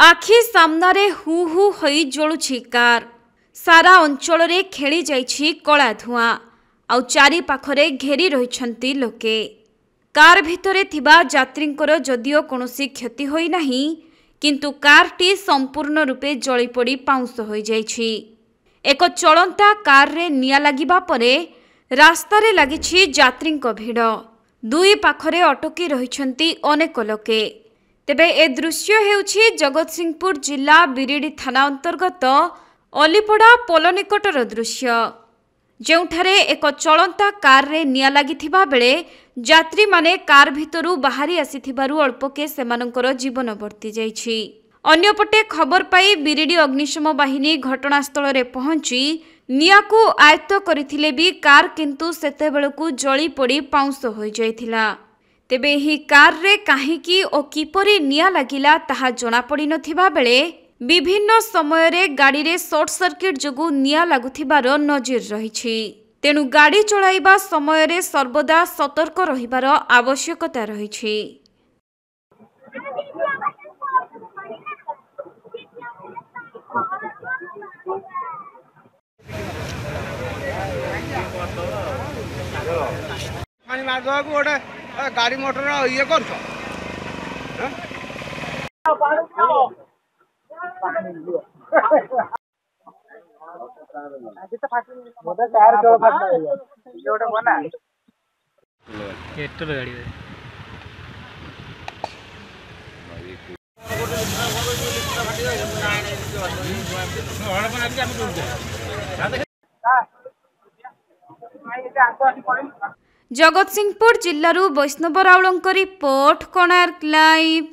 आखि सामनारे who who होई जळुछि car. सारा अंचल रे खेली जाइछि कला धुआं आउ चारि पाखरे घेरी रहिछन्ति लोके। कार भितरे थिबा यात्रींकर जदिओ कोनोसी क्षति होई नाही, किंतु कारटी संपूर्ण रूपे जळी पड़ी पाउंस होई जाइछि। एक चलंता कार रे निया लागिबा परे रास्तारे लागिछि यात्रींक भिड़। दुई पाखरे अटकी रहिछन्ति अनेक लोके। तेबे ए दृश्य हेउछि जगतसिंहपुर जिला बिरिडी थाना अंतर्गत अलीपड़ा पोल निकटर दृश्य, जेउठारे एक चलंता कार रे निया लागिथिबा बेले यात्री माने कार भितरु बाहरी आसिथिबारु अल्पके सेमानंकर जीवन बर्ती जाइछि। अन्यपटे खबर पाई बिरिडी अग्निशम बाहिनी घटनास्थल रे पहुंची नियाकु आयत्त करिथिले भी कार किंतु सेतेबेलकु जळी पड़ी पाउंस होई जाइथिला। तेबे ही कार रे काहीकि ओ किपरि निया लागिला ताहा जणा पड़ी नथिबा बेले विभिन्न समय रे गाड़ी रे शॉर्ट सर्किट जोगु निया लागुथिबार नजिर रहिछि। तेणु गाड़ी चलाइबा समय रे सर्वदा सतर्क रहिबार आवश्यकता रहिछि। गाड़ी मोटर ये कर जगतसिंहपुर जिल्लारू वैष्णव राउलंक रिपोर्ट, कोणार्क लाइव।